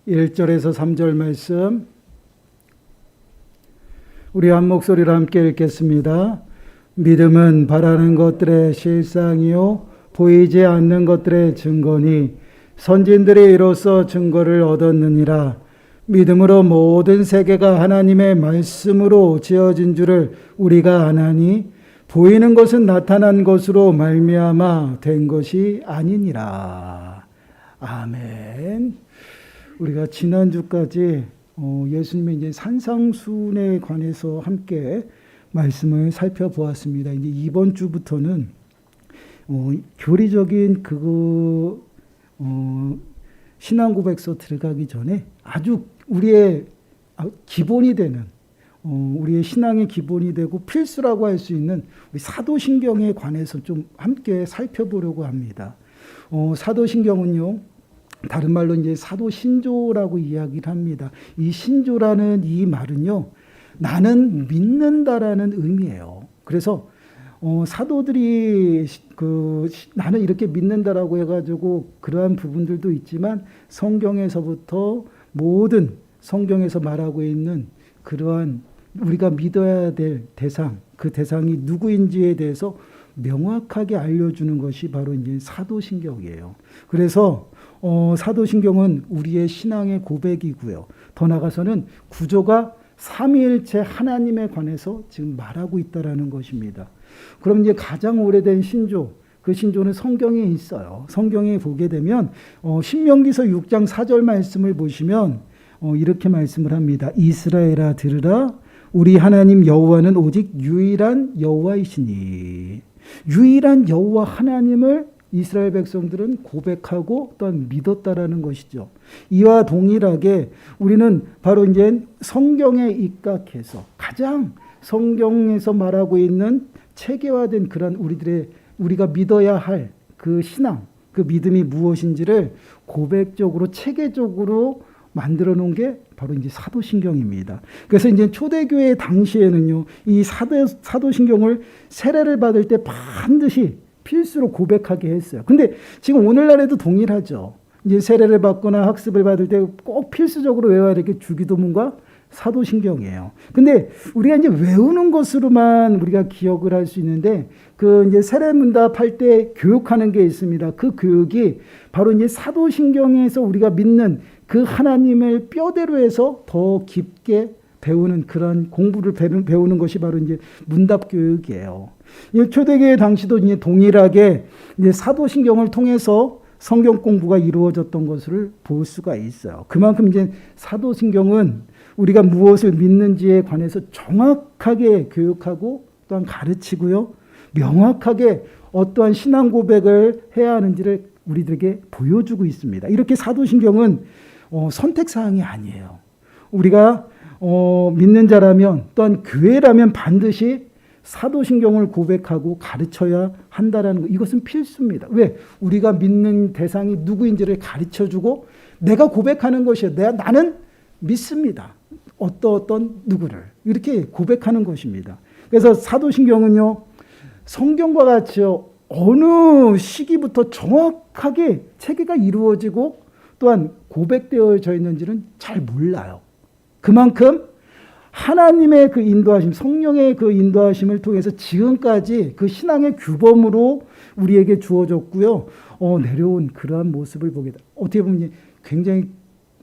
1절에서 3절 말씀 우리 한 목소리로 함께 읽겠습니다. 믿음은 바라는 것들의 실상이요 보이지 않는 것들의 증거니 선진들이 이로써 증거를 얻었느니라. 믿음으로 모든 세계가 하나님의 말씀으로 지어진 줄을 우리가 아나니 보이는 것은 나타난 것으로 말미암아 된 것이 아니니라. 아멘. 우리가 지난주까지 예수님의 이제 산상순에 관해서 함께 말씀을 살펴보았습니다. 이제 이번 주부터는 교리적인 신앙 고백서 들어가기 전에 아주 우리의 기본이 되는 우리의 신앙의 기본이 되고 필수라고 할 수 있는 우리 사도신경에 관해서 좀 함께 살펴보려고 합니다. 사도신경은요, 다른 말로 이제 사도신조라고 이야기를 합니다. 이 신조라는 이 말은요, 나는 믿는다라는 의미예요. 그래서 사도들이 나는 이렇게 믿는다라고 해가지고 그러한 부분들도 있지만 성경에서부터 모든 성경에서 말하고 있는 그러한 우리가 믿어야 될 대상, 그 대상이 누구인지에 대해서 명확하게 알려주는 것이 바로 이제 사도신경이에요. 그래서 사도신경은 우리의 신앙의 고백이고요. 더 나아가서는 구조가 삼위일체 하나님에 관해서 지금 말하고 있다라는 것입니다. 그럼 이제 가장 오래된 신조, 그 신조는 성경에 있어요. 성경에 보게 되면 신명기서 6장 4절 말씀을 보시면 이렇게 말씀을 합니다. 이스라엘아 들으라, 우리 하나님 여호와는 오직 유일한 여호와이시니. 유일한 여호와 하나님을 이스라엘 백성들은 고백하고 또한 믿었다라는 것이죠. 이와 동일하게 우리는 바로 이제 성경에 입각해서 가장 성경에서 말하고 있는 체계화된 그런 우리가 믿어야 할 그 신앙, 그 믿음이 무엇인지를 고백적으로 체계적으로 만들어 놓은 게 바로 이제 사도신경입니다. 그래서 이제 초대교회 당시에는요, 이 사도신경을 세례를 받을 때 반드시 필수로 고백하게 했어요. 근데 지금 오늘날에도 동일하죠. 이제 세례를 받거나 학습을 받을 때 꼭 필수적으로 외워야 될 게 주기도문과 사도신경이에요. 근데 우리가 이제 외우는 것으로만 우리가 기억을 할 수 있는데 그 이제 세례문답 할 때 교육하는 게 있습니다. 그 교육이 바로 이제 사도신경에서 우리가 믿는 그 하나님을 뼈대로 해서 더 깊게 배우는 그런 공부를 배우는 것이 바로 이제 문답 교육이에요. 초대교회 당시도 이제 동일하게 이제 사도신경을 통해서 성경 공부가 이루어졌던 것을 볼 수가 있어요. 그만큼 이제 사도신경은 우리가 무엇을 믿는지에 관해서 정확하게 교육하고 또한 가르치고요, 명확하게 어떠한 신앙 고백을 해야 하는지를 우리들에게 보여주고 있습니다. 이렇게 사도신경은 선택사항이 아니에요. 우리가 믿는 자라면 또한 교회라면 반드시 사도신경을 고백하고 가르쳐야 한다라는 것, 이것은 필수입니다. 왜? 우리가 믿는 대상이 누구인지를 가르쳐주고 내가 고백하는 것이에요. 나는 믿습니다. 어떤 누구를 이렇게 고백하는 것입니다. 그래서 사도신경은요, 성경과 같이 어느 시기부터 정확하게 체계가 이루어지고 또한 고백되어져 있는지는 잘 몰라요. 그만큼 하나님의 그 인도하심, 성령의 그 인도하심을 통해서 지금까지 그 신앙의 규범으로 우리에게 주어졌고요, 내려온 그러한 모습을 보게 돼. 어떻게 보면 굉장히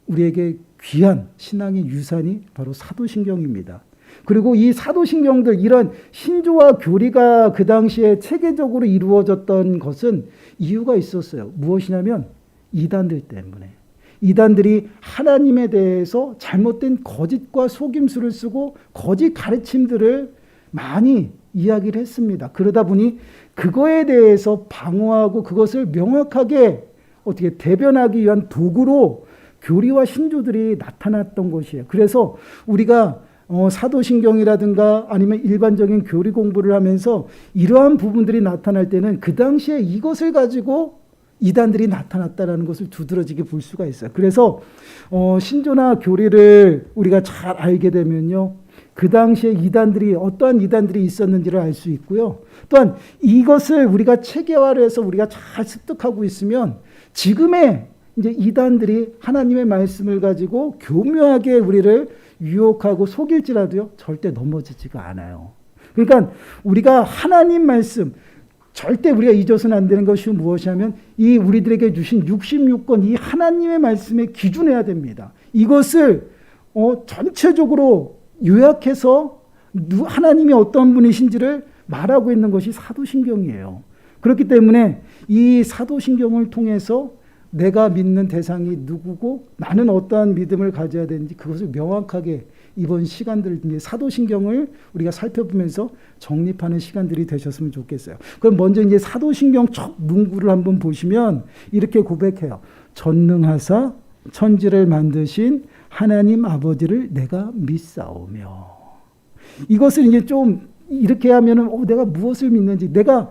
우리에게 귀한 신앙의 유산이 바로 사도신경입니다. 그리고 이 사도신경들, 이런 신조와 교리가 그 당시에 체계적으로 이루어졌던 것은 이유가 있었어요. 무엇이냐면 이단들 때문에. 이단들이 하나님에 대해서 잘못된 거짓과 속임수를 쓰고 거짓 가르침들을 많이 이야기를 했습니다. 그러다 보니 그거에 대해서 방어하고 그것을 명확하게 어떻게 대변하기 위한 도구로 교리와 신조들이 나타났던 것이에요. 그래서 우리가 사도신경이라든가 아니면 일반적인 교리 공부를 하면서 이러한 부분들이 나타날 때는 그 당시에 이것을 가지고 이단들이 나타났다는 것을 두드러지게 볼 수가 있어요. 그래서 신조나 교리를 우리가 잘 알게 되면요, 그 당시에 어떠한 이단들이 있었는지를 알 수 있고요. 또한 이것을 우리가 체계화를 해서 우리가 잘 습득하고 있으면 지금의 이제 이단들이 하나님의 말씀을 가지고 교묘하게 우리를 유혹하고 속일지라도요, 절대 넘어지지가 않아요. 그러니까 우리가 하나님 말씀, 절대 우리가 잊어서는 안 되는 것이 무엇이냐면 이 우리들에게 주신 66권 이 하나님의 말씀에 기준해야 됩니다. 이것을 전체적으로 요약해서 하나님이 어떤 분이신지를 말하고 있는 것이 사도신경이에요. 그렇기 때문에 이 사도신경을 통해서 내가 믿는 대상이 누구고 나는 어떠한 믿음을 가져야 되는지 그것을 명확하게 이번 시간들 사도신경을 우리가 살펴보면서 정립하는 시간들이 되셨으면 좋겠어요. 그럼 먼저 이제 사도신경 첫 문구를 한번 보시면 이렇게 고백해요. 전능하사 천지를 만드신 하나님 아버지를 내가 믿사오며. 이것을 이제 좀 이렇게 하면은 내가 무엇을 믿는지 그러니까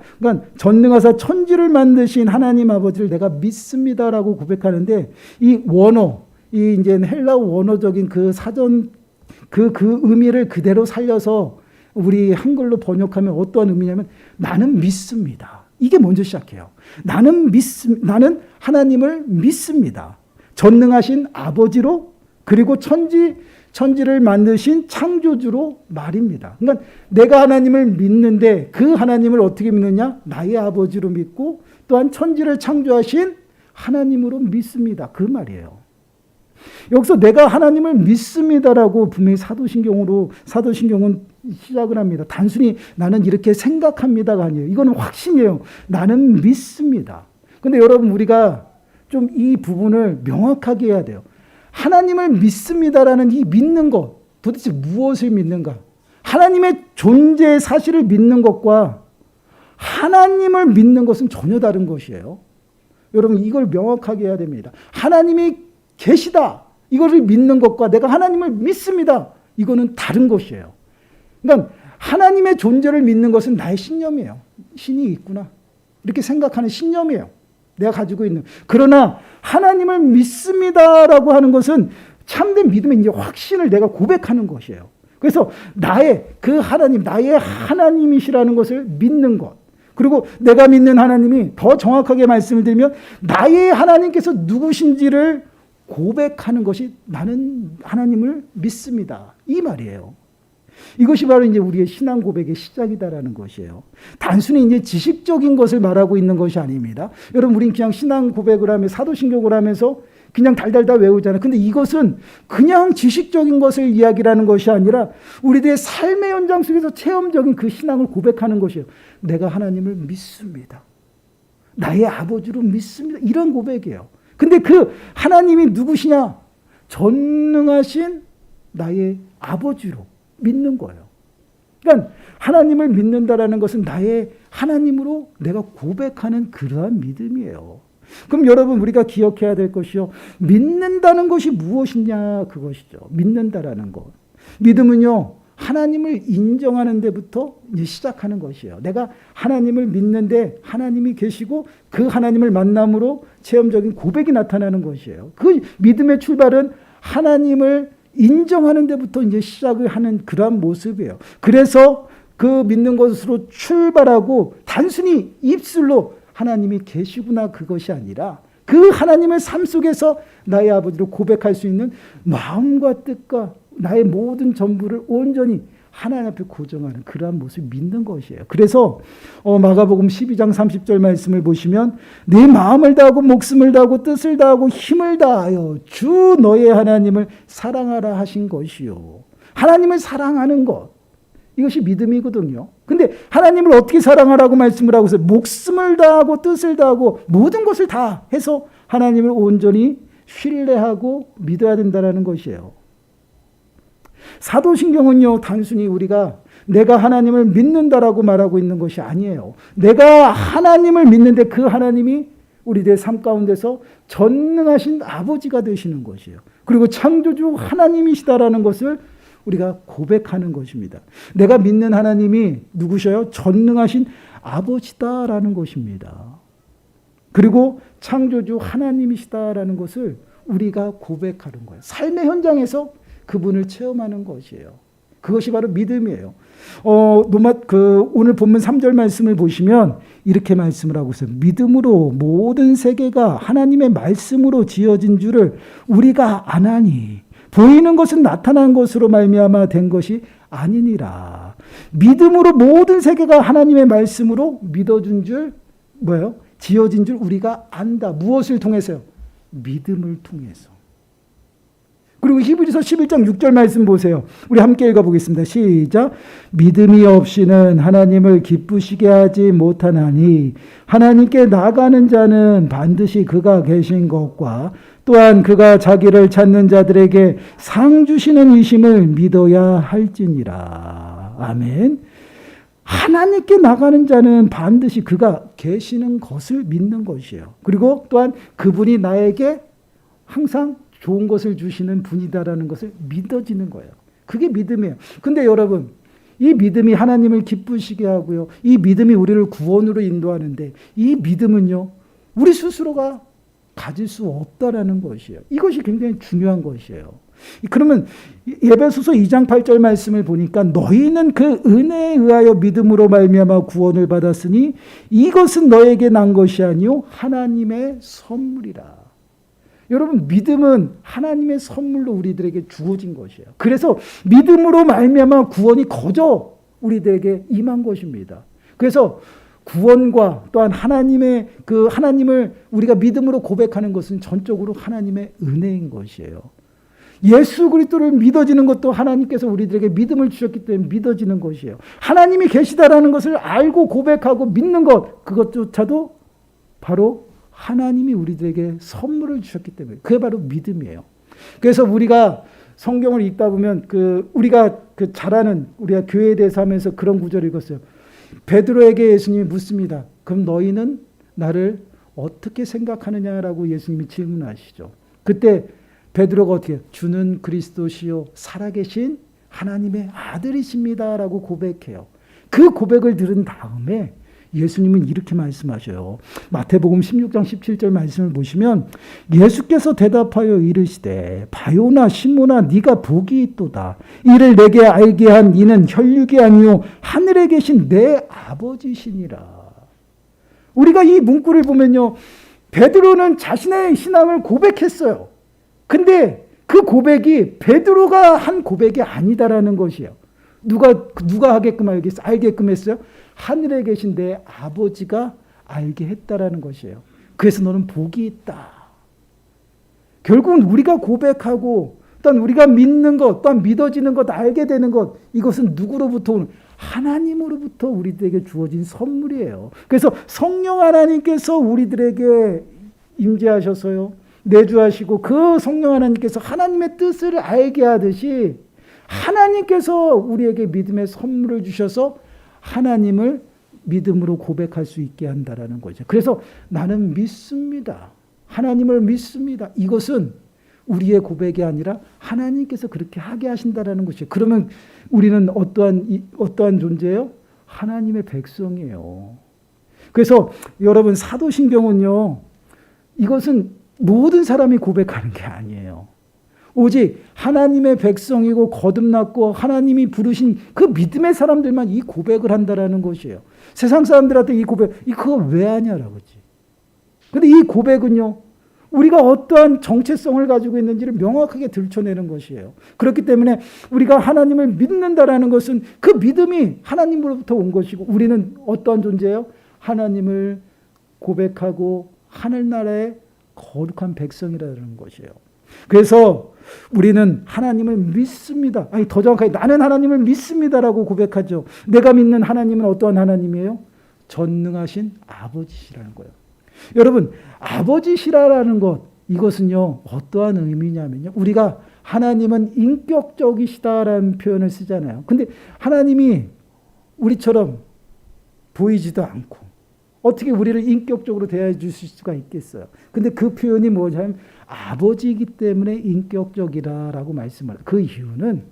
전능하사 천지를 만드신 하나님 아버지를 내가 믿습니다라고 고백하는데 이 원어 이 이제 헬라어 원어적인 그 사전 그 의미를 그대로 살려서 우리 한글로 번역하면 어떠한 의미냐면 나는 믿습니다. 이게 먼저 시작해요. 나는 하나님을 믿습니다. 전능하신 아버지로 그리고 천지를 만드신 창조주로 말입니다. 그러니까 내가 하나님을 믿는데 그 하나님을 어떻게 믿느냐? 나의 아버지로 믿고 또한 천지를 창조하신 하나님으로 믿습니다. 그 말이에요. 여기서 내가 하나님을 믿습니다라고 분명히 사도신경은 시작을 합니다. 단순히 나는 이렇게 생각합니다가 아니에요. 이거는 확신이에요. 나는 믿습니다. 근데 여러분 우리가 좀 이 부분을 명확하게 해야 돼요. 하나님을 믿습니다라는 이 믿는 것, 도대체 무엇을 믿는가? 하나님의 존재 사실을 믿는 것과 하나님을 믿는 것은 전혀 다른 것이에요. 여러분 이걸 명확하게 해야 됩니다. 하나님이 계시다. 이거를 믿는 것과 내가 하나님을 믿습니다. 이거는 다른 것이에요. 그러니까 하나님의 존재를 믿는 것은 나의 신념이에요. 신이 있구나. 이렇게 생각하는 신념이에요. 내가 가지고 있는. 그러나 하나님을 믿습니다라고 하는 것은 참된 믿음의 이제 확신을 내가 고백하는 것이에요. 그래서 나의 하나님이시라는 것을 믿는 것. 그리고 내가 믿는 하나님이 더 정확하게 말씀을 드리면 나의 하나님께서 누구신지를 고백하는 것이 나는 하나님을 믿습니다. 이 말이에요. 이것이 바로 이제 우리의 신앙 고백의 시작이다라는 것이에요. 단순히 이제 지식적인 것을 말하고 있는 것이 아닙니다. 여러분, 우린 그냥 신앙 고백을 하며 사도신경을 하면서 그냥 달달달 외우잖아요. 근데 이것은 그냥 지식적인 것을 이야기라는 것이 아니라 우리들의 삶의 현장 속에서 체험적인 그 신앙을 고백하는 것이에요. 내가 하나님을 믿습니다. 나의 아버지로 믿습니다. 이런 고백이에요. 근데 그 하나님이 누구시냐? 전능하신 나의 아버지로 믿는 거예요. 그러니까 하나님을 믿는다라는 것은 나의 하나님으로 내가 고백하는 그러한 믿음이에요. 그럼 여러분 우리가 기억해야 될 것이요. 믿는다는 것이 무엇이냐 그것이죠. 믿는다라는 것. 믿음은요. 하나님을 인정하는 데부터 이제 시작하는 것이에요. 내가 하나님을 믿는데 하나님이 계시고 그 하나님을 만남으로 체험적인 고백이 나타나는 것이에요. 그 믿음의 출발은 하나님을 인정하는 데부터 이제 시작을 하는 그러한 모습이에요. 그래서 그 믿는 것으로 출발하고 단순히 입술로 하나님이 계시구나 그것이 아니라 그 하나님을 삶 속에서 나의 아버지로 고백할 수 있는 마음과 뜻과 나의 모든 전부를 온전히 하나님 앞에 고정하는 그러한 모습을 믿는 것이에요. 그래서 마가복음 12장 30절 말씀을 보시면 내 마음을 다하고 목숨을 다하고 뜻을 다하고 힘을 다하여 주 너의 하나님을 사랑하라 하신 것이요. 하나님을 사랑하는 것. 이것이 믿음이거든요. 근데 하나님을 어떻게 사랑하라고 말씀을 하고 있어요? 목숨을 다하고 뜻을 다하고 모든 것을 다 해서 하나님을 온전히 신뢰하고 믿어야 된다는 것이에요. 사도신경은요, 단순히 우리가 내가 하나님을 믿는다라고 말하고 있는 것이 아니에요. 내가 하나님을 믿는데 그 하나님이 우리들의 삶 가운데서 전능하신 아버지가 되시는 것이에요. 그리고 창조주 하나님이시다라는 것을 우리가 고백하는 것입니다. 내가 믿는 하나님이 누구셔요? 전능하신 아버지다라는 것입니다. 그리고 창조주 하나님이시다라는 것을 우리가 고백하는 거예요. 삶의 현장에서 그분을 체험하는 것이에요. 그것이 바로 믿음이에요. 오늘 본문 3절 말씀을 보시면 이렇게 말씀을 하고 있어요. 믿음으로 모든 세계가 하나님의 말씀으로 지어진 줄을 우리가 아나니 보이는 것은 나타난 것으로 말미암아 된 것이 아니니라. 믿음으로 모든 세계가 하나님의 말씀으로 믿어준 줄 뭐예요? 지어진 줄 우리가 안다. 무엇을 통해서요? 믿음을 통해서. 그리고 히브리서 11장 6절 말씀 보세요. 우리 함께 읽어보겠습니다. 시작. 믿음이 없이는 하나님을 기쁘시게 하지 못하나니 하나님께 나가는 자는 반드시 그가 계신 것과 또한 그가 자기를 찾는 자들에게 상 주시는 이심을 믿어야 할지니라. 아멘. 하나님께 나가는 자는 반드시 그가 계시는 것을 믿는 것이에요. 그리고 또한 그분이 나에게 항상 좋은 것을 주시는 분이다라는 것을 믿어지는 거예요. 그게 믿음이에요. 근데 여러분, 이 믿음이 하나님을 기쁘시게 하고요. 이 믿음이 우리를 구원으로 인도하는데 이 믿음은요, 우리 스스로가 가질 수 없다라는 것이에요. 이것이 굉장히 중요한 것이에요. 그러면 에베소서 2장 8절 말씀을 보니까 너희는 그 은혜에 의하여 믿음으로 말미암아 구원을 받았으니 이것은 너에게 난 것이 아니요 하나님의 선물이라. 여러분, 믿음은 하나님의 선물로 우리들에게 주어진 것이에요. 그래서 믿음으로 말미암아 구원이 거저 우리들에게 임한 것입니다. 그래서 구원과 또한 하나님을 우리가 믿음으로 고백하는 것은 전적으로 하나님의 은혜인 것이에요. 예수 그리스도를 믿어지는 것도 하나님께서 우리들에게 믿음을 주셨기 때문에 믿어지는 것이에요. 하나님이 계시다라는 것을 알고 고백하고 믿는 것, 그것조차도 바로 하나님이 우리들에게 선물을 주셨기 때문에 그게 바로 믿음이에요. 그래서 우리가 성경을 읽다 보면 우리가 우리가 교회에 대해서 하면서 그런 구절을 읽었어요. 베드로에게 예수님이 묻습니다. 그럼 너희는 나를 어떻게 생각하느냐라고 예수님이 질문하시죠. 그때 베드로가 어떻게 해요? 주는 그리스도시요 살아계신 하나님의 아들이십니다라고 고백해요. 그 고백을 들은 다음에 예수님은 이렇게 말씀하셔요. 마태복음 16장 17절 말씀을 보시면 예수께서 대답하여 이르시되 바요나 시몬아 네가 복이 있도다. 이를 내게 알게 한 이는 혈육이 아니요 하늘에 계신 내 아버지시니라. 우리가 이 문구를 보면요, 베드로는 자신의 신앙을 고백했어요. 근데 그 고백이 베드로가 한 고백이 아니다라는 것이에요. 누가 알게끔 했어요? 하늘에 계신 내 아버지가 알게 했다라는 것이에요. 그래서 너는 복이 있다. 결국은 우리가 고백하고 또한 우리가 믿는 것, 또한 믿어지는 것, 알게 되는 것, 이것은 누구로부터 오는? 하나님으로부터 우리들에게 주어진 선물이에요. 그래서 성령 하나님께서 우리들에게 임재하셔서요, 내주하시고 그 성령 하나님께서 하나님의 뜻을 알게 하듯이 하나님께서 우리에게 믿음의 선물을 주셔서 하나님을 믿음으로 고백할 수 있게 한다라는 거죠. 그래서 나는 믿습니다. 하나님을 믿습니다. 이것은 우리의 고백이 아니라 하나님께서 그렇게 하게 하신다라는 것이에요. 그러면 우리는 어떠한 존재예요? 하나님의 백성이에요. 그래서 여러분, 사도신경은요, 이것은 모든 사람이 고백하는 게 아니에요. 오직 하나님의 백성이고 거듭났고 하나님이 부르신 그 믿음의 사람들만 이 고백을 한다라는 것이에요. 세상 사람들한테 이 고백, 그거 왜 하냐라고 하지. 근데 이 고백은요, 우리가 어떠한 정체성을 가지고 있는지를 명확하게 들춰내는 것이에요. 그렇기 때문에 우리가 하나님을 믿는다라는 것은 그 믿음이 하나님으로부터 온 것이고, 우리는 어떠한 존재예요? 하나님을 고백하고 하늘나라의 거룩한 백성이라는 것이에요. 그래서 우리는 하나님을 믿습니다. 더 정확하게 나는 하나님을 믿습니다라고 고백하죠. 내가 믿는 하나님은 어떠한 하나님이에요? 전능하신 아버지시라는 거예요. 여러분, 아버지시라는 것, 이것은요, 어떠한 의미냐면요, 우리가 하나님은 인격적이시다라는 표현을 쓰잖아요. 근데 하나님이 우리처럼 보이지도 않고 어떻게 우리를 인격적으로 대해 주실 수가 있겠어요? 근데 그 표현이 뭐냐면 아버지이기 때문에 인격적이라고 말씀을 해요. 그 이유는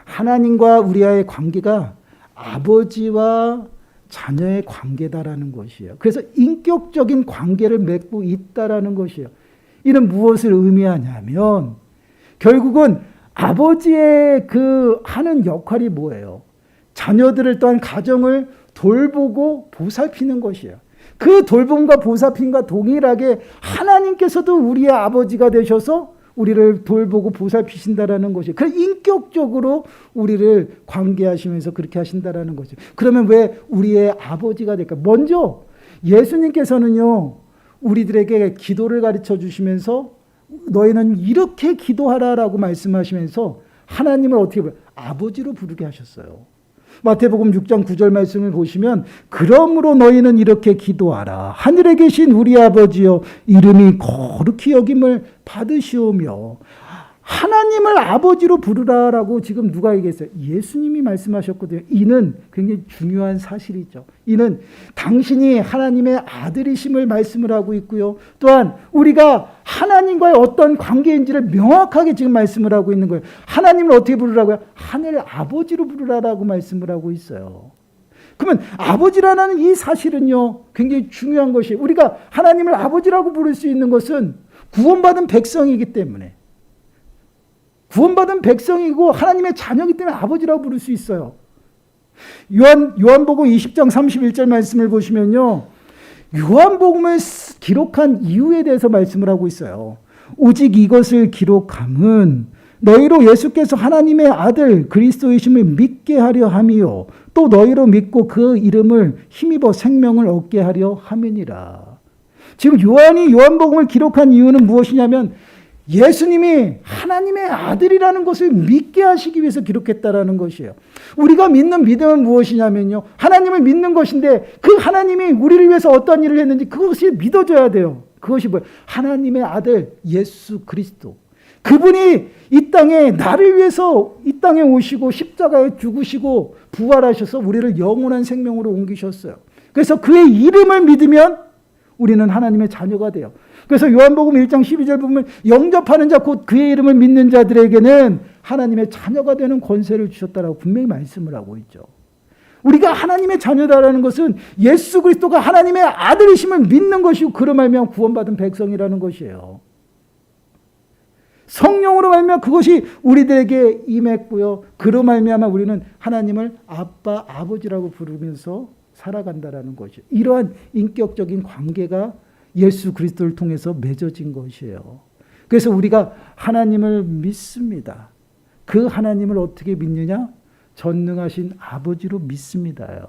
하나님과 우리와의 관계가 아버지와 자녀의 관계다라는 것이에요. 그래서 인격적인 관계를 맺고 있다라는 것이에요. 이는 무엇을 의미하냐면 결국은 아버지의 그 하는 역할이 뭐예요? 자녀들을 또한 가정을 돌보고 보살피는 것이에요. 그 돌봄과 보살핌과 동일하게 하나님께서도 우리의 아버지가 되셔서 우리를 돌보고 보살피신다라는 것이에요. 그 인격적으로 우리를 관계하시면서 그렇게 하신다라는 거죠. 그러면 왜 우리의 아버지가 될까? 먼저 예수님께서는요, 우리들에게 기도를 가르쳐 주시면서 너희는 이렇게 기도하라라고 말씀하시면서 하나님을 어떻게 부르? 아버지로 부르게 하셨어요. 마태복음 6장 9절 말씀을 보시면 그러므로 너희는 이렇게 기도하라. 하늘에 계신 우리 아버지여 이름이 거룩히 여김을 받으시오며 하나님을 아버지로 부르라라고 지금 누가 얘기했어요? 예수님이 말씀하셨거든요. 이는 굉장히 중요한 사실이죠. 이는 당신이 하나님의 아들이심을 말씀을 하고 있고요. 또한 우리가 하나님과의 어떤 관계인지를 명확하게 지금 말씀을 하고 있는 거예요. 하나님을 어떻게 부르라고요? 하늘 아버지로 부르라라고 말씀을 하고 있어요. 그러면 아버지라는 이 사실은요, 굉장히 중요한 것이에요. 우리가 하나님을 아버지라고 부를 수 있는 것은 구원받은 백성이기 때문에, 구원받은 백성이고 하나님의 자녀이기 때문에 아버지라고 부를 수 있어요. 요한복음 20장 31절 말씀을 보시면요, 요한복음을 기록한 이유에 대해서 말씀을 하고 있어요. 오직 이것을 기록함은 너희로 예수께서 하나님의 아들 그리스도이심을 믿게 하려 함이요 또 너희로 믿고 그 이름을 힘입어 생명을 얻게 하려 함이니라. 지금 요한이 요한복음을 기록한 이유는 무엇이냐면 예수님이 하나님의 아들이라는 것을 믿게 하시기 위해서 기록했다라는 것이에요. 우리가 믿는 믿음은 무엇이냐면요, 하나님을 믿는 것인데 그 하나님이 우리를 위해서 어떤 일을 했는지 그것이 믿어져야 돼요. 그것이 뭐예요? 하나님의 아들 예수 그리스도. 그분이 이 땅에 나를 위해서 이 땅에 오시고 십자가에 죽으시고 부활하셔서 우리를 영원한 생명으로 옮기셨어요. 그래서 그의 이름을 믿으면 우리는 하나님의 자녀가 돼요. 그래서 요한복음 1장 12절 보면 영접하는 자 곧 그의 이름을 믿는 자들에게는 하나님의 자녀가 되는 권세를 주셨다라고 분명히 말씀을 하고 있죠. 우리가 하나님의 자녀다라는 것은 예수 그리스도가 하나님의 아들이심을 믿는 것이고 그로 말미암아 구원받은 백성이라는 것이에요. 성령으로 말미암아 그것이 우리들에게 임했고요. 그로 말미암아 우리는 하나님을 아빠, 아버지라고 부르면서 살아간다라는 것이에요. 이러한 인격적인 관계가 예수 그리스도를 통해서 맺어진 것이에요. 그래서 우리가 하나님을 믿습니다. 그 하나님을 어떻게 믿느냐? 전능하신 아버지로 믿습니다요.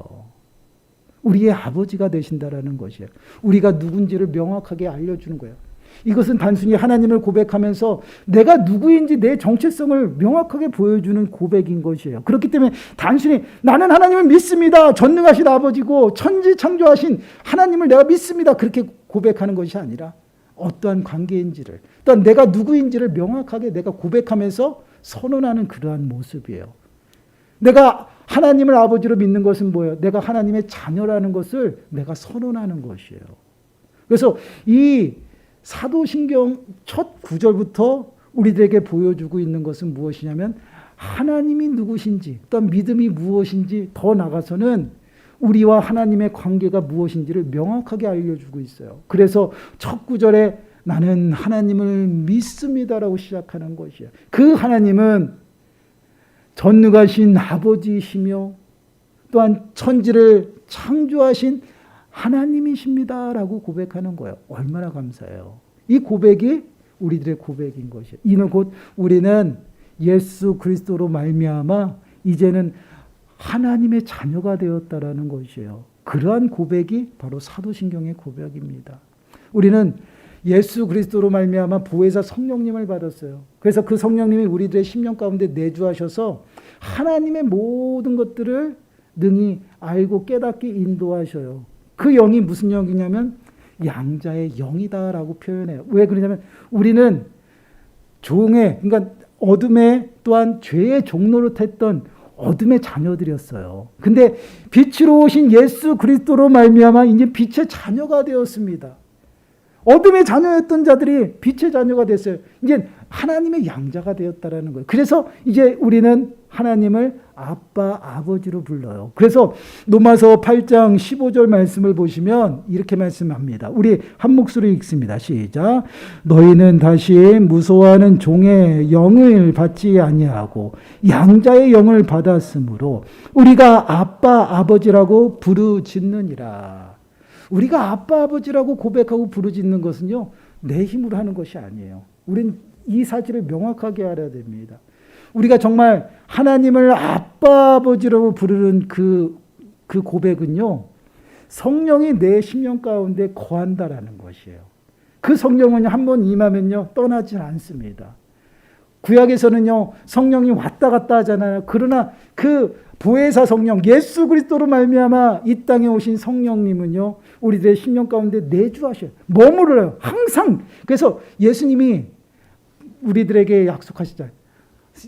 우리의 아버지가 되신다라는 것이에요. 우리가 누군지를 명확하게 알려주는 거예요. 이것은 단순히 하나님을 고백하면서 내가 누구인지 내 정체성을 명확하게 보여주는 고백인 것이에요. 그렇기 때문에 단순히 나는 하나님을 믿습니다. 전능하신 아버지고 천지 창조하신 하나님을 내가 믿습니다. 그렇게 고백하는 것이 아니라 어떠한 관계인지를, 또한 내가 누구인지를 명확하게 내가 고백하면서 선언하는 그러한 모습이에요. 내가 하나님을 아버지로 믿는 것은 뭐예요? 내가 하나님의 자녀라는 것을 내가 선언하는 것이에요. 그래서 이 사도신경 첫 구절부터 우리들에게 보여주고 있는 것은 무엇이냐면 하나님이 누구신지, 또한 믿음이 무엇인지, 더 나아가서는 우리와 하나님의 관계가 무엇인지를 명확하게 알려주고 있어요. 그래서 첫 구절에 나는 하나님을 믿습니다라고 시작하는 것이에요. 그 하나님은 전능하신 아버지이시며 또한 천지를 창조하신 하나님이십니다라고 고백하는 거예요. 얼마나 감사해요. 이 고백이 우리들의 고백인 것이에요. 이는 곧 우리는 예수 그리스도로 말미암아 이제는 하나님의 자녀가 되었다라는 것이에요. 그러한 고백이 바로 사도신경의 고백입니다. 우리는 예수 그리스도로 말미암아 보혜사 성령님을 받았어요. 그래서 그 성령님이 우리들의 심령 가운데 내주하셔서 하나님의 모든 것들을 능히 알고 깨닫게 인도하셔요. 그 영이 무슨 영이냐면 양자의 영이다라고 표현해요. 왜 그러냐면 우리는 그러니까 어둠의 또한 죄의 종노릇했던 어둠의 자녀들이었어요. 근데 빛으로 오신 예수 그리스도로 말미암아 이제 빛의 자녀가 되었습니다. 어둠의 자녀였던 자들이 빛의 자녀가 됐어요. 이제 하나님의 양자가 되었다라는 거예요. 그래서 이제 우리는 하나님을 아빠, 아버지로 불러요. 그래서 로마서 8장 15절 말씀을 보시면 이렇게 말씀합니다. 우리 한 목소리 읽습니다. 시작. 너희는 다시 무서워하는 종의 영을 받지 아니하고 양자의 영을 받았으므로 우리가 아빠, 아버지라고 부르짖느니라. 우리가 아빠, 아버지라고 고백하고 부르짖는 것은요, 내 힘으로 하는 것이 아니에요. 우린 이 사실을 명확하게 알아야 됩니다. 우리가 정말 하나님을 아빠, 아버지라고 부르는 그 고백은요, 성령이 내 심령 가운데 거한다라는 것이에요. 그 성령은 한번 임하면요, 떠나지 않습니다. 구약에서는요, 성령이 왔다 갔다 하잖아요. 그러나 그 보혜사 성령, 예수 그리스도로 말미암아 이 땅에 오신 성령님은요, 우리들의 심령 가운데 내주하셔요. 머무르요. 항상. 그래서 예수님이 우리들에게 약속하시잖아요.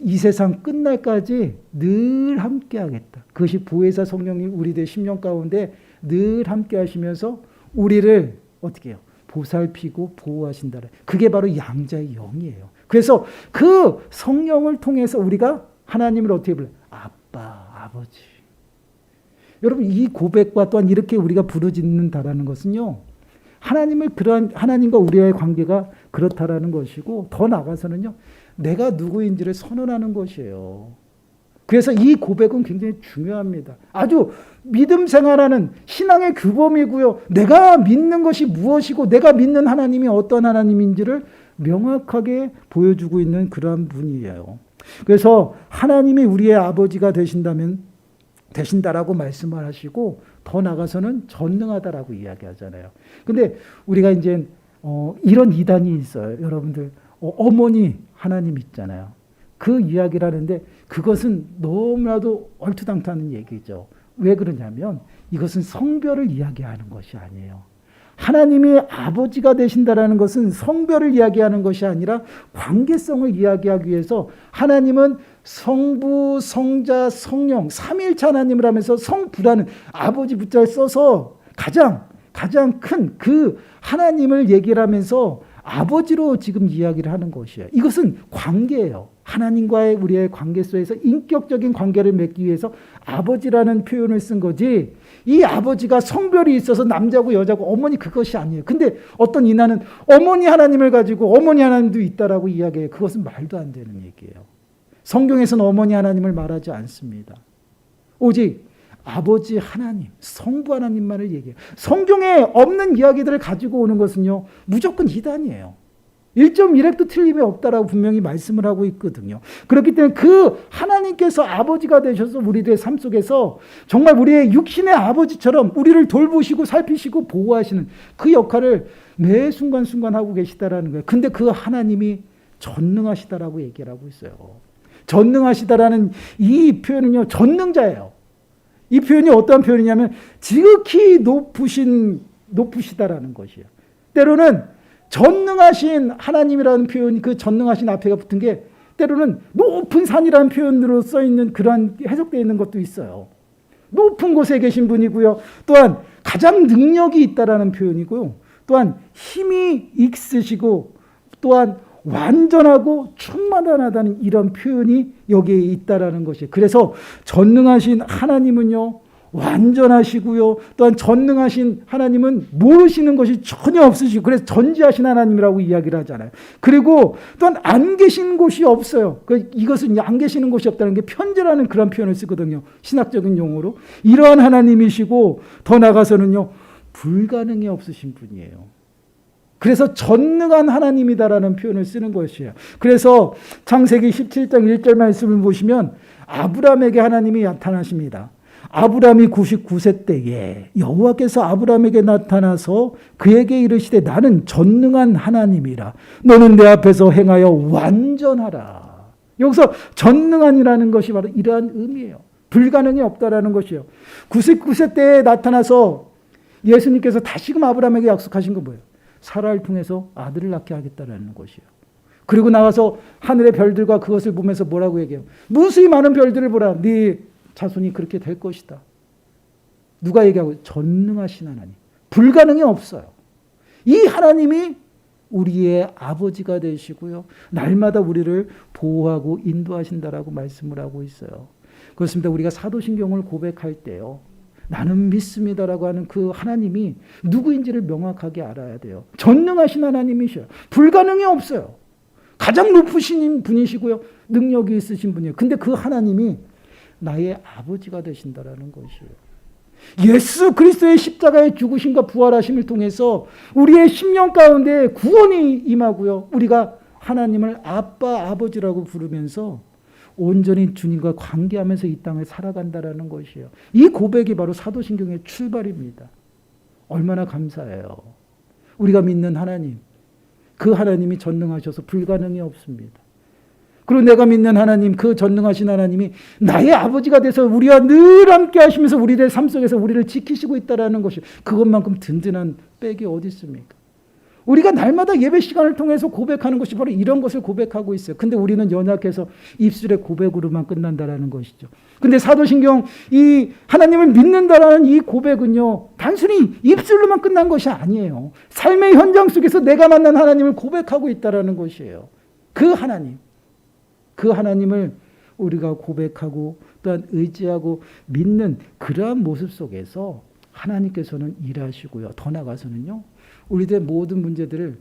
이 세상 끝날까지 늘 함께 하겠다. 그것이 보혜사 성령이 우리들의 심령 가운데 늘 함께 하시면서 우리를 어떻게 해요? 보살피고 보호하신다. 그게 바로 양자의 영이에요. 그래서 그 성령을 통해서 우리가 하나님을 어떻게 불러요? 아빠, 아버지. 여러분, 이 고백과 또한 이렇게 우리가 부르짖는다라는 것은요, 하나님과 우리의 관계가 그렇다라는 것이고, 더 나아가서는요, 내가 누구인지를 선언하는 것이에요. 그래서 이 고백은 굉장히 중요합니다. 아주 믿음 생활하는 신앙의 규범이고요. 내가 믿는 것이 무엇이고 내가 믿는 하나님이 어떤 하나님인지를 명확하게 보여주고 있는 그러한 분이에요. 그래서 하나님이 우리의 아버지가 되신다라고 말씀을 하시고, 더 나가서는 전능하다라고 이야기하잖아요. 근데 우리가 이제 이런 이단이 있어요. 여러분들, 어머니 하나님 있잖아요. 그 이야기를 하는데 그것은 너무나도 얼토당토하는 얘기죠. 왜 그러냐면 이것은 성별을 이야기하는 것이 아니에요. 하나님이 아버지가 되신다라는 것은 성별을 이야기하는 것이 아니라 관계성을 이야기하기 위해서 하나님은 성부, 성자, 성령, 삼위일체 하나님을 하면서 성부라는 아버지 부자를 써서 가장 큰 그 하나님을 얘기를 하면서 아버지로 지금 이야기를 하는 것이에요. 이것은 관계예요. 하나님과의 우리의 관계 속에서 인격적인 관계를 맺기 위해서 아버지라는 표현을 쓴 거지, 이 아버지가 성별이 있어서 남자고 여자고 어머니 그것이 아니에요. 근데 어떤 이나는 어머니 하나님을 가지고 어머니 하나님도 있다라고 이야기해요. 그것은 말도 안 되는 얘기예요. 성경에서는 어머니 하나님을 말하지 않습니다. 오직 아버지 하나님, 성부 하나님만을 얘기해요. 성경에 없는 이야기들을 가지고 오는 것은요, 무조건 이단이에요. 1.1핵도 틀림이 없다라고 분명히 말씀을 하고 있거든요. 그렇기 때문에 그 하나님께서 아버지가 되셔서 우리들의 삶 속에서 정말 우리의 육신의 아버지처럼 우리를 돌보시고 살피시고 보호하시는 그 역할을 매 순간순간 하고 계시다라는 거예요. 근데 그 하나님이 전능하시다라고 얘기를 하고 있어요. 전능하시다라는 이 표현은요, 전능자예요. 이 표현이 어떠한 표현이냐면 지극히 높으시다라는 것이에요. 때로는 전능하신 하나님이라는 표현이, 그 전능하신 앞에가 붙은 게 때로는 높은 산이라는 표현으로 써있는 그러한 해석되어 있는 것도 있어요. 높은 곳에 계신 분이고요. 또한 가장 능력이 있다라는 표현이고요. 또한 힘이 있으시고 또한 완전하고 충만하다는 이런 표현이 여기에 있다라는 것이에요. 그래서 전능하신 하나님은요, 완전하시고요. 또한 전능하신 하나님은 모르시는 것이 전혀 없으시고, 그래서 전지하신 하나님이라고 이야기를 하잖아요. 그리고 또한 안 계신 곳이 없어요. 이것은 안 계시는 곳이 없다는 게 편재라는 그런 표현을 쓰거든요. 신학적인 용어로. 이러한 하나님이시고, 더 나아가서는요, 불가능이 없으신 분이에요. 그래서 전능한 하나님이다라는 표현을 쓰는 것이에요. 그래서 창세기 17장 1절 말씀을 보시면 아브라함에게 하나님이 나타나십니다. 아브라함이 99세 때에 여호와께서 아브라함에게 나타나서 그에게 이르시되 나는 전능한 하나님이라. 너는 내 앞에서 행하여 완전하라. 여기서 전능한이라는 것이 바로 이러한 의미예요. 불가능이 없다라는 것이에요. 99세 때에 나타나서 예수님께서 다시금 아브라함에게 약속하신 건 뭐예요? 사라를 통해서 아들을 낳게 하겠다라는 것이에요. 그리고 나와서 하늘의 별들과 그것을 보면서 뭐라고 얘기해요? 무수히 많은 별들을 보라. 네 자손이 그렇게 될 것이다. 누가 얘기하고? 전능하신 하나님. 불가능이 없어요. 이 하나님이 우리의 아버지가 되시고요. 날마다 우리를 보호하고 인도하신다라고 말씀을 하고 있어요. 그렇습니다. 우리가 사도신경을 고백할 때요. 나는 믿습니다라고 하는 그 하나님이 누구인지를 명확하게 알아야 돼요. 전능하신 하나님이셔요. 불가능이 없어요. 가장 높으신 분이시고요. 능력이 있으신 분이에요. 근데 그 하나님이 나의 아버지가 되신다라는 것이에요. 예수 그리스도의 십자가의 죽으심과 부활하심을 통해서 우리의 심령 가운데 구원이 임하고요. 우리가 하나님을 아빠, 아버지라고 부르면서 온전히 주님과 관계하면서 이 땅을 살아간다라는 것이에요. 이 고백이 바로 사도신경의 출발입니다. 얼마나 감사해요. 우리가 믿는 하나님, 그 하나님이 전능하셔서 불가능이 없습니다. 그리고 내가 믿는 하나님, 그 전능하신 하나님이 나의 아버지가 돼서 우리와 늘 함께 하시면서 우리의 삶 속에서 우리를 지키시고 있다는 것이, 그것만큼 든든한 백이 어디 있습니까? 우리가 날마다 예배 시간을 통해서 고백하는 것이 바로 이런 것을 고백하고 있어요. 근데 우리는 연약해서 입술의 고백으로만 끝난다라는 것이죠. 근데 사도신경 이 하나님을 믿는다라는 이 고백은요, 단순히 입술로만 끝난 것이 아니에요. 삶의 현장 속에서 내가 만난 하나님을 고백하고 있다라는 것이에요. 그 하나님. 그 하나님을 우리가 고백하고 또한 의지하고 믿는 그러한 모습 속에서 하나님께서는 일하시고요. 더 나아가서는요. 우리들의 모든 문제들을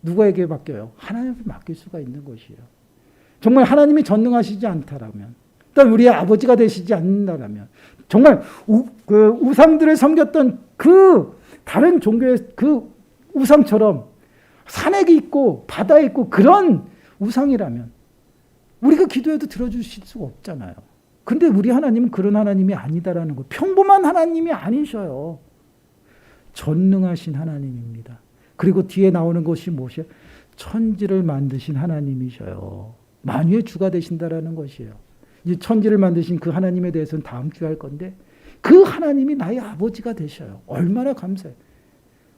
누구에게 맡겨요? 하나님께 맡길 수가 있는 것이에요. 정말 하나님이 전능하시지 않다라면, 또한 우리의 아버지가 되시지 않는다라면, 정말 그 우상들을 섬겼던 그 다른 종교의 그 우상처럼 산에 있고 바다에 있고 그런 우상이라면 우리가 기도해도 들어주실 수가 없잖아요. 근데 우리 하나님은 그런 하나님이 아니다라는 거. 평범한 하나님이 아니셔요. 전능하신 하나님입니다. 그리고 뒤에 나오는 것이 무엇이에요? 천지를 만드신 하나님이셔요. 만유의 주가 되신다라는 것이에요. 이제 천지를 만드신 그 하나님에 대해서는 다음 주에 할 건데, 그 하나님이 나의 아버지가 되셔요. 얼마나 감사해요.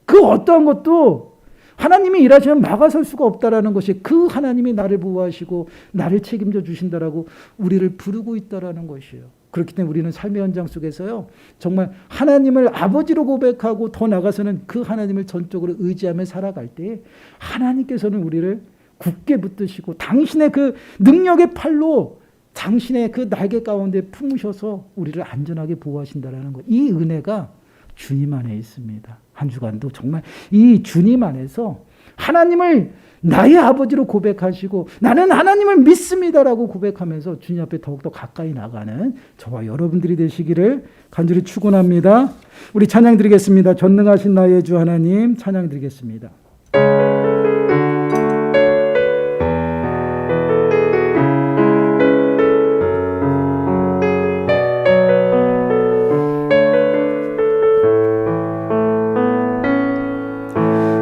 그 어떠한 것도 하나님이 일하시면 막아설 수가 없다라는 것이, 그 하나님이 나를 보호하시고 나를 책임져 주신다라고 우리를 부르고 있다라는 것이에요. 그렇기 때문에 우리는 삶의 현장 속에서요, 정말 하나님을 아버지로 고백하고 더 나아가서는 그 하나님을 전적으로 의지하며 살아갈 때 하나님께서는 우리를 굳게 붙드시고 당신의 그 능력의 팔로 당신의 그 날개 가운데 품으셔서 우리를 안전하게 보호하신다라는 것. 이 은혜가 주님 안에 있습니다. 한 주간도 정말 이 주님 안에서 하나님을 나의 아버지로 고백하시고 나는 하나님을 믿습니다라고 고백하면서 주님 앞에 더욱더 가까이 나가는 저와 여러분들이 되시기를 간절히 축원합니다. 우리 찬양 드리겠습니다. 전능하신 나의 주 하나님 찬양 드리겠습니다.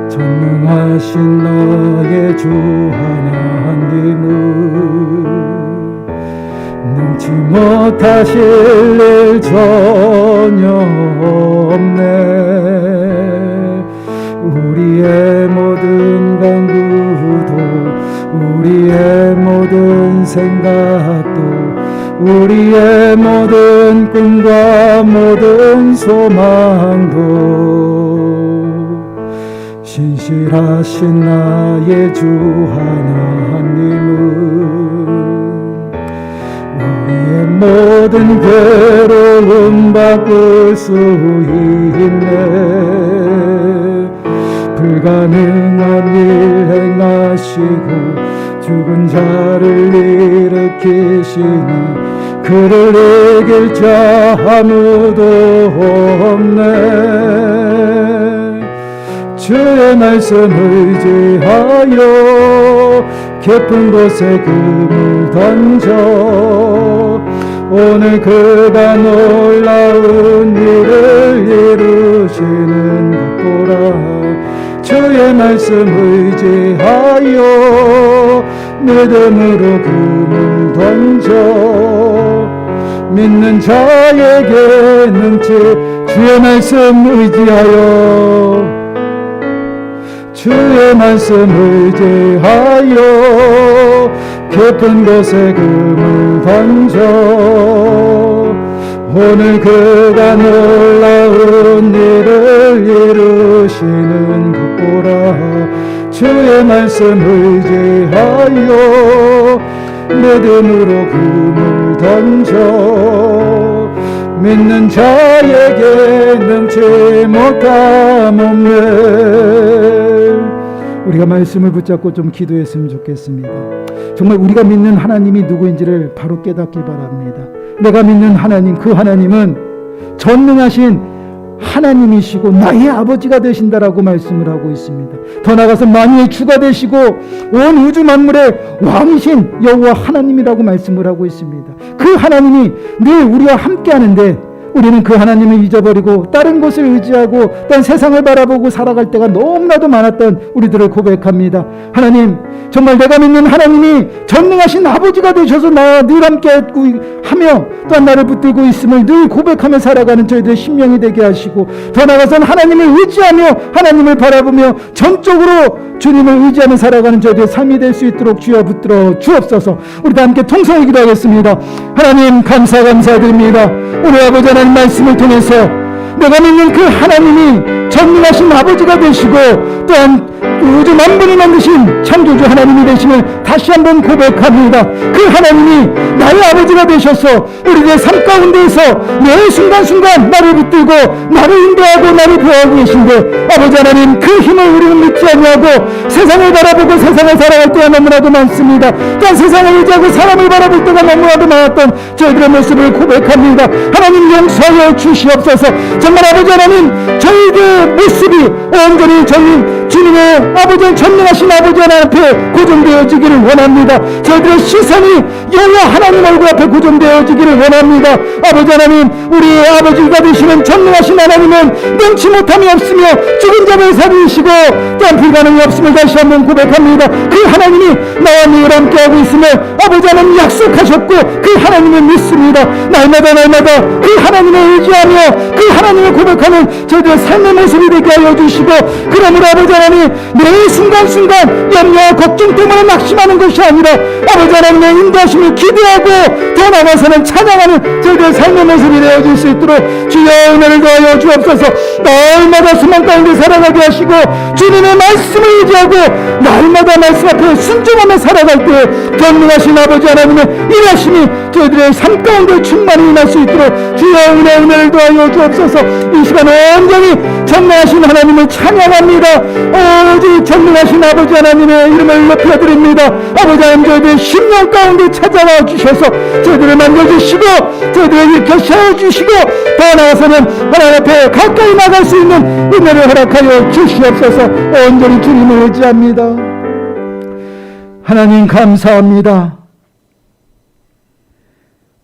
전능하신 나의 주 하나님은 능치 못하실 일 전혀 없네. 우리의 모든 간구도 우리의 모든 생각도 우리의 모든 꿈과 모든 소망도 신실하신 나의 주 하나님은 우리의 모든 괴로움 바꿀 수 있네. 불가능한 일 행하시고 죽은 자를 일으키시나 그를 이길 자 아무도 없네. 주의 말씀 의지하여 깊은 곳에 금을 던져 오늘 그가 놀라운 일을 이루시는 것 보라. 주의 말씀 의지하여 믿음으로 금을 던져 믿는 자에게 능치. 주의 말씀 의지하여 주의 말씀 의지하여 깊은 곳에 금을 던져 오늘 그가 놀라운 일을 이루시는 것 보라. 주의 말씀 의지하여 믿음으로 금을 던져 믿는 자에게 능치 못함 없네. 우리가 말씀을 붙잡고 좀 기도했으면 좋겠습니다. 정말 우리가 믿는 하나님이 누구인지를 바로 깨닫기 바랍니다. 내가 믿는 하나님, 그 하나님은 전능하신 하나님이시고 나의 아버지가 되신다라고 말씀을 하고 있습니다. 더 나아가서 만유의 주가 되시고 온 우주 만물의 왕이신 여호와 하나님이라고 말씀을 하고 있습니다. 그 하나님이 늘 우리와 함께 하는데 우리는 그 하나님을 잊어버리고 다른 것을 의지하고 다른 세상을 바라보고 살아갈 때가 너무나도 많았던 우리들을 고백합니다. 하나님, 정말 내가 믿는 하나님이 전능하신 아버지가 되셔서 나와 늘 함께 하며 또한 나를 붙들고 있음을 늘 고백하며 살아가는 저희들의 심령이 되게 하시고, 더 나아가서는 하나님을 의지하며 하나님을 바라보며 전적으로 주님을 의지하며 살아가는 저희들의 삶이 될 수 있도록 주여 붙들어 주옵소서. 우리 다 함께 통성히 기도하겠습니다. 하나님 감사드립니다. 오늘 아버지 하나님 말씀을 통해서 내가 믿는 그 하나님이 전능하신 아버지가 되시고 또한 우주 만물을 만드신 창조주 하나님이 되심을 다시 한번 고백합니다. 그 하나님이 나의 아버지가 되셔서 우리의 삶 가운데에서 매 순간순간 나를 붙들고 나를 인도하고 나를 보호하고 계신데, 아버지 하나님 그 힘을 우리는 믿지 아니하고 세상을 바라보고 세상을 살아갈 때가 너무나도 많습니다. 또한 세상을 의지하고 사람을 바라볼 때가 너무나도 많았던 저희들의 모습을 고백합니다. 하나님 용서하여 주시옵소서. 정말 아버지 하나님 저희들의 모습이 온전히 저희 주님의 아버지 전능하신 아버지 하나님 앞에 고정되어지기를 원합니다. 저희들의 시선이 여호와 하나님 얼굴 앞에 고정되어지기를 원합니다. 아버지 하나님, 우리의 아버지가 되시는 전능하신 하나님은 능치 못함이 없으며 죽은 자를 살리시고 또한 불가능이 없음을 다시 한번 고백합니다. 그 하나님이 나와 늘 함께하고 있음을 아버지 하나님 약속하셨고 그 하나님을 믿습니다. 날마다 그 하나님을 의지하며 그 하나님을 고백하는 저희들의 삶의 모습이 되게 하여 주시고, 그러므로 아버지 하나님 매 순간순간 염려와 걱정 때문에 낙심하는 것이 아니라 아버지 하나님의 인도하심을 기대하고 더 나아가서는 찬양하는 저희들의 삶의 모습이 되어질 수 있도록 주여 은혜를 더하여 주옵소서. 날마다 소망 가운데 살아가게 하시고 주님의 말씀을 의지하고 날마다 말씀 앞에 순종하며 살아갈 때 전능하신 아버지 하나님의 일하심이 저희들의 삶 가운데 충만히 임할 수 있도록 주여 은혜를 더하여 주옵소서. 이 시간 온전히 전능하신 하나님을 찬양합니다. 오직 전능하신 아버지 하나님의 이름을 높여드립니다. 아버지 하나님 저희들의 심령 가운데 찾아와 주셔서 저희들을 만져주시고 저희들을 일으켜 주시고 더 나아가서는 하나님 앞에 가까이 나갈 수 있는 은혜를 허락하여 주시옵소서. 온전히 주님을 의지합니다. 하나님 감사합니다.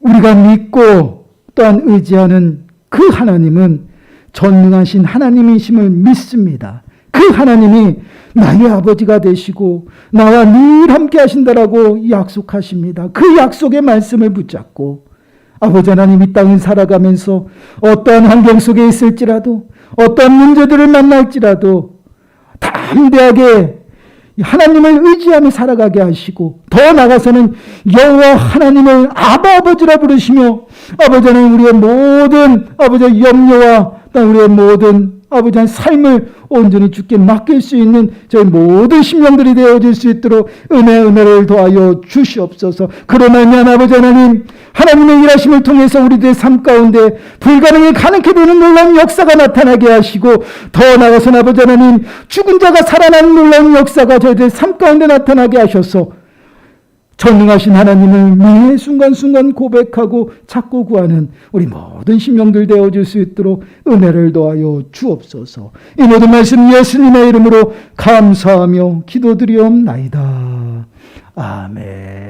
우리가 믿고 또한 의지하는 그 하나님은 전능하신 하나님이심을 믿습니다. 그 하나님이 나의 아버지가 되시고 나와 늘 함께 하신다라고 약속하십니다. 그 약속의 말씀을 붙잡고 아버지 하나님 이 땅을 살아가면서 어떠한 환경 속에 있을지라도 어떠한 문제들을 만날지라도 담대하게 하나님을 의지하며 살아가게 하시고 더 나아가서는 여호와 하나님을 아버지라 부르시며 아버지 하나님 우리의 모든 아버지의 염려와 우리의 모든 아버지 하나님 삶을 온전히 주께 맡길 수 있는 저희 모든 심령들이 되어질 수 있도록 은혜를 더하여 주시옵소서. 그러면 아버지 하나님 하나님의 일하심을 통해서 우리들의 삶 가운데 불가능이 가능케 되는 놀라운 역사가 나타나게 하시고 더 나아가서 아버지 하나님 죽은 자가 살아나는 놀라운 역사가 저희들의 삶 가운데 나타나게 하셔서 전능하신 하나님을 매 순간순간 고백하고 찾고 구하는 우리 모든 심령들 되어질 수 있도록 은혜를 더하여 주옵소서. 이 모든 말씀 예수님의 이름으로 감사하며 기도드리옵나이다. 아멘.